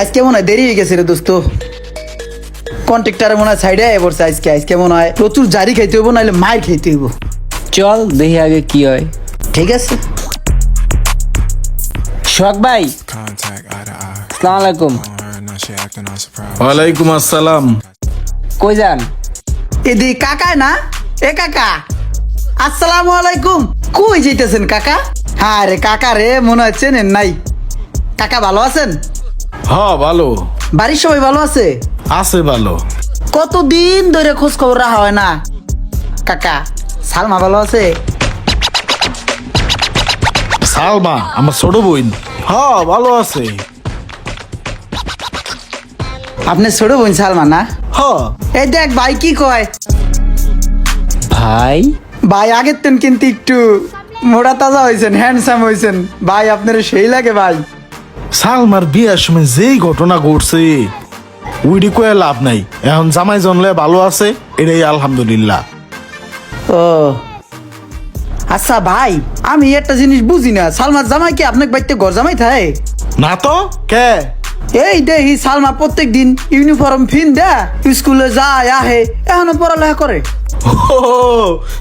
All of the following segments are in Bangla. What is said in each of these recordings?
আজকে মনে হয় দেরি হয়ে গেছে রে দোস্ত। কন্ট্রাক্টরে মনে হয় সাইডে পড়ছে আজকে মনে হয় প্রচুর জারি খাইতে হইব, নাহলে মায়ের খাইতে হইব। চল দেখি আগে কি হয়। ঠিক আছে। শখ ভাই, Contact eye to eye. আসসালামু আলাইকুম। On her, now she acting all surprised. ওয়ালাইকুম আসসালাম। কই যান? এদি কাকা না? এ কাকা, আসসালামু আলাইকুম। কই যাইতেছেন কাকা? হ্যাঁ রে কাকা রে, মনে হচ্ছে নেন নাই। কাকা ভালো আছেন? হ ভালো বাড়ির সবাই ভালো আছে? আছে ভালো। কতদিন ধরে খোঁজ খবর রাখা হয় না। কাকা, সালমা ভালো আছে? সালমা আমার ছোট বোন, হ ভালো আছে। আপনি ছোট বোন সালমা না? হ এই দেখ ভাই কি কয়। ভাই ভাই আগের তেন কিন্তু একটু মোটা তাজা হয়েছেন, হ্যান্ডসাম হয়েছেন ভাই, আপনার সেই লাগে ভাই। সালমার বিয়ার সময় যেই ঘটনা ঘটছে ওইডি কয়ে লাভ নাই। এখন জামাই জনলে ভালো আছে, এটাই আলহামদুলিল্লাহ। ও আচ্ছা ভাই, আমি একটা জিনিস বুঝি না, সালমার জামাই কি আপনাকে বাড়িতে ঘর জামাই থাকে? না তো কে? এই দেখি সালমা প্রত্যেক দিন ইউনিফর্ম ফিন দে, স্কুলে যায় আহে, এখনো পড়ালেখা করে। ও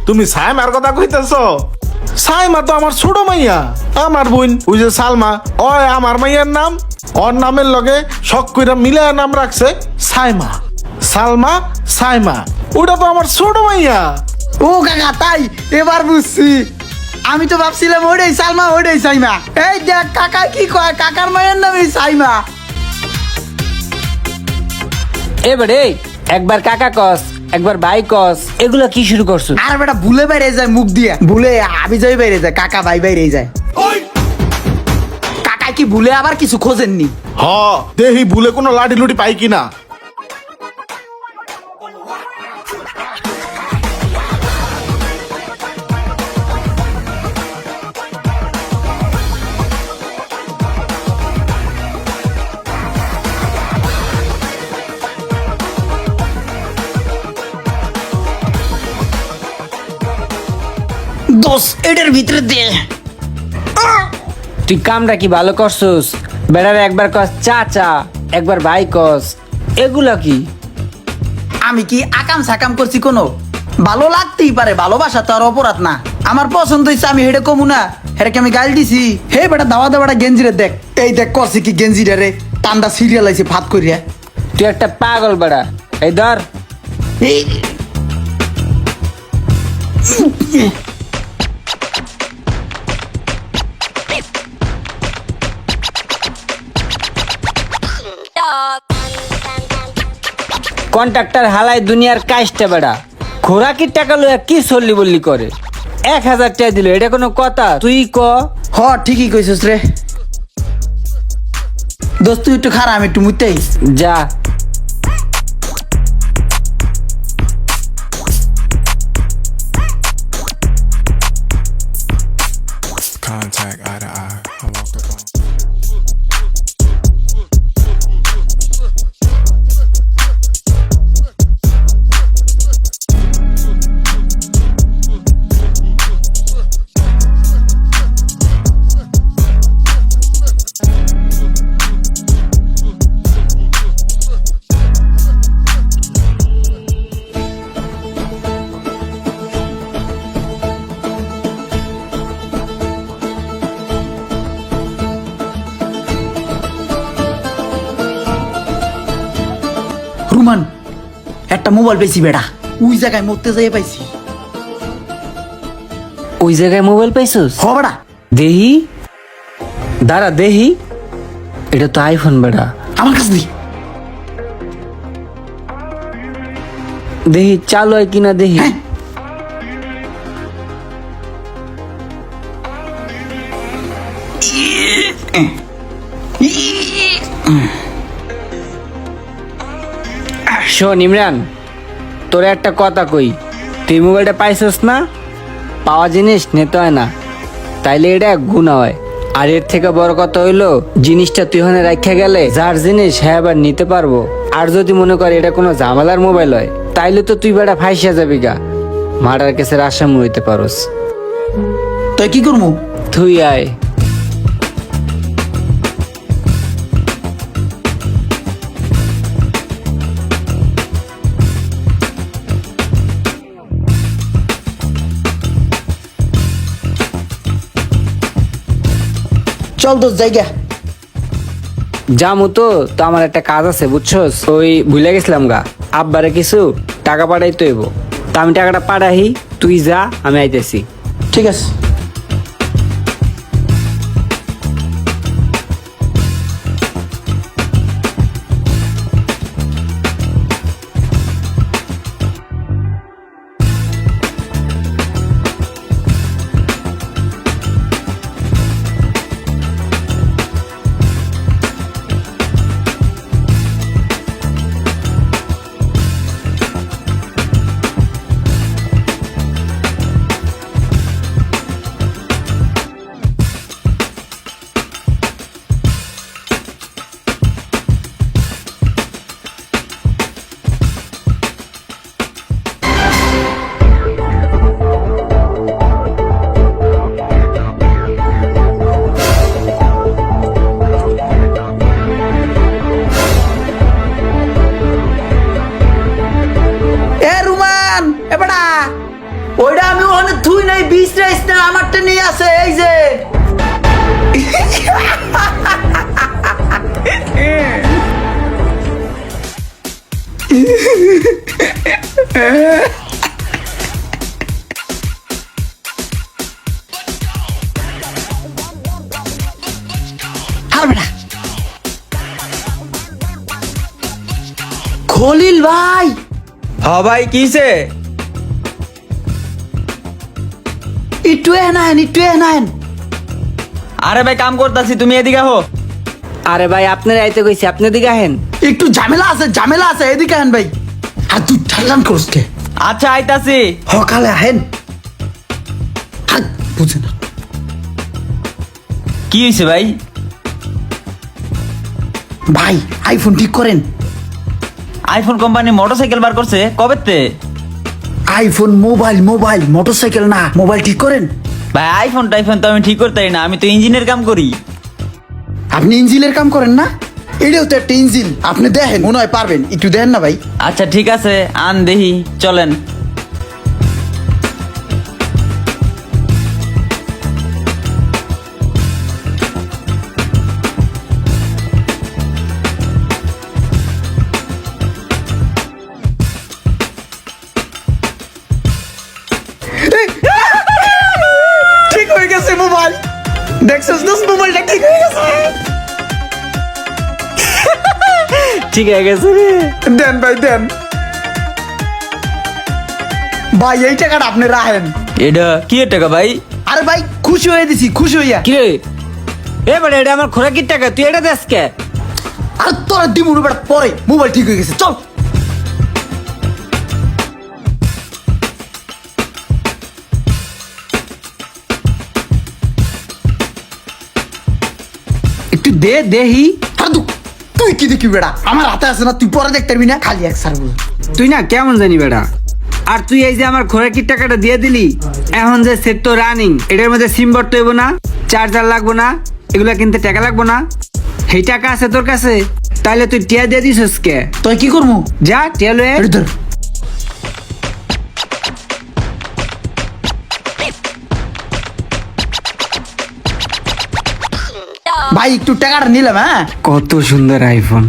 তুমি সাইমার কথা কইতেছ? সাইমা তো আমার ছোট মাইয়া, আমার বোন। ওই যে সালমা, ওই আমার মাইয়ার নাম, ওর নামের লগে শখ কইরা মিলায় নাম রাখছে সাইমা। সালমা সাইমা, ওটা তো আমার ছোট মাইয়া। ও কাকা তাই, এবার বুঝছি। আমি তো ভাবছিলাম ওটাই সালমা ওটাই সাইমা। এই দেখ কাকা কি কয়, কাকার মায়ের নাম এই সাইমা। এবারে একবার কাকা কস, একবার ভাই কস, এগুলা কি শুরু করছো? আর বেটা ভুলে বাইরে যায় মুখ দিয়ে, ভুলে আবি যাই বাইরে যায়, কাকা ভাই বাইরে যায়। কাকা কি ভুলে আবার কিছু খোঁজেননি? হ দেহি ভুলে কোনো লাঠি লুটি পাই কিনা। দোষ এটার ভিতরে দে। তুই কামটা কি ভালো করছস? বেড়ারে একবার কস চাচা, একবার ভাই কস, এগুলা কি? আমি কি আকাম সাকাম করছি কোনো? ভালো লাগতেই পারে, ভালোবাসা তো আর অপরাধ না। আমার পছন্দ হয়েছে, আমি হেডে কমু না? হেডে আমি গাল দিছি? হে বেটা দাওয়া দাওয়াটা গেঞ্জিরে দেখ, এই দেখ করছি কি গেঞ্জিরে রে, টান্ডা সিরিয়াল আছে ফাত করিয়া। তুই একটা পাগল বেড়া। এই ধর। এই কন্ট্রাক্টর হালাই দুনিয়ার কাজটা বেড়া। খোরাকির টাকা লইয়া কি চল্লি বললি করে? 1000 টাকা দিল, এটা কোনো কথা? তুই ক। হ ঠিকই কইছস রে দোস্ত, তুই একটু খারাপ, আমি একটু মুতেই। যা। Contact eye to eye. I walked up on. Ruman, একটা মোবাইল পেয়েছি বেটা, ওই জায়গায় মরতে যাই পাইছি। ওই জায়গায় মোবাইল পাইছস? হ বেটা। দেহি, দাঁড়া দেহি। এটা তো আইফোন বেড়া। আমার কাছে দি। দেহি চালু হয় কিনা দেহি। হ্যাঁ। শোন ইমরান, তোর একটা কথা কই। তুই মোবাইলটা পাইছস না? পাওয়া জিনিস নিতে হয় না, তাইলে এটা গুণা হয়। আর এর থেকে বড় কথা হইলো, জিনিসটা তুই ওখানে রাখা গেলে যার জিনিস হ্যাঁ আবার নিতে পারবো। আর যদি মনে করে এটা কোনো ঝামেলার মোবাইল হয়, তাইলে তো তুই বেটা ফাইসা যাবি গা, মার্ডার কেসের আসামি হইতে পারোস। তুই কি করবো? তুই আয়। চল দোস্ত জায়গা। যামু তো আমার একটা কাজ আছে বুঝছস, ওই ভুলে গেছিলাম গা, আব্বারে কিছু টাকা পাঠাই তো এবো, তা আমি টাকাটা পাঠাই, তুই যা আমি আইতেছি। ঠিক আছে। এ রুমান, এ বেটা, ওইটা আমি ওখানে থুই নাই, বিষ রাইস না, আমারটা নিয়ে আছে এই যে। আর বেটা, খলিল ভাই। হ্যাঁ ভাই কিসে? একটু এনায়েন, একটু এনায়েন। আরে ভাই কাম করতেছি, তুমি এদিকে হো। আরে ভাই আপনার আইতে কইছি, আপনি দিকে আহেন। একটু ঝামেলা আছে, ঝামেলা আছে, এদিকে আহেন ভাই। আর তুই ঠাল্লান করস কে? আচ্ছা আইতাছি। সকালে আহেন। হাত বুঝে না। কি হয়েছে ভাই? ভাই আইফোন ঠিক করেন। আইফোন কোম্পানি মোটরসাইকেল বার করছে কবেতে? আইফোন মোবাইল, মোবাইল মোটরসাইকেল না, মোবাইল ঠিক করেন। ভাই আইফোন টাইফোন তো আমি ঠিক করতে পারি না, আমি তো ইঞ্জিনের কাম করি। আপনি ইঞ্জিনের কাম করেন না? এটাও তো একটা ইঞ্জিন, আপনি দেখেন, মনে হয় পারবেন, একটু দেখেন না ভাই। আচ্ছা ঠিক আছে, আন দেখি, চলেন। ঠিক হয়ে গেছে মোবাইল, দেখছিস দোস্ত, মোবাইলটা ঠিক হয়ে গেছে। ঠিক হয়ে গেছে রে। দেন ভাই দেন। ভাই এই টাকাটা আপনি রাখেন। এটা কি এর টাকা ভাই? আরে ভাই খুশি হয়ে দিছি, খুশি হইয়া। কি রে এ বেটা, এটা আমার খোরাকির টাকা, তুই এটা দেস কে? আর তোরা দিমুর বেটা পরে, মোবাইল ঠিক হয়ে গেছে, চল। একটু দে দেহি। আর তুই কি দেখবি বেটা, আমার হাতে আছে না, তুই পরে দেখতে পারবি না, খালি এক সার বুঝ। তুই না কেমন জানি বেটা, আর তুই এই যে আমার খোরাকির টাকাটা দিয়ে দিলি, এখন যে সেট তো রানিং, এটার মধ্যে সিম ভরতে হইব না, চার্জার লাগবো না, এগুলা কিনতে টাকা লাগবো না, সেই টাকা আছে তোর কাছে, তাহলে তুই টিয়া দিয়ে দিছিস কে? তুই কি করবো? যা টিয়া লয়ে আয়। এটা ধর। ভাই একটু টাকাটা নিলাম। হ্যাঁ, কত সুন্দর আইফোন।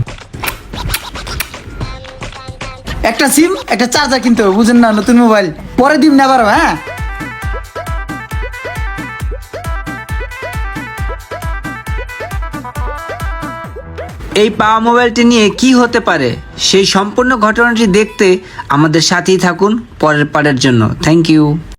একটা সিম, একটা চার্জার কিনতে হবে, বুঝেন না, নতুন মোবাইল পরে দিন না পারো। হ্যাঁ, এই পাওয়া মোবাইলটি নিয়ে কি হতে পারে সেই সম্পূর্ণ ঘটনাটি দেখতে আমাদের সাথেই থাকুন পরের পার্টের জন্য। Thank you.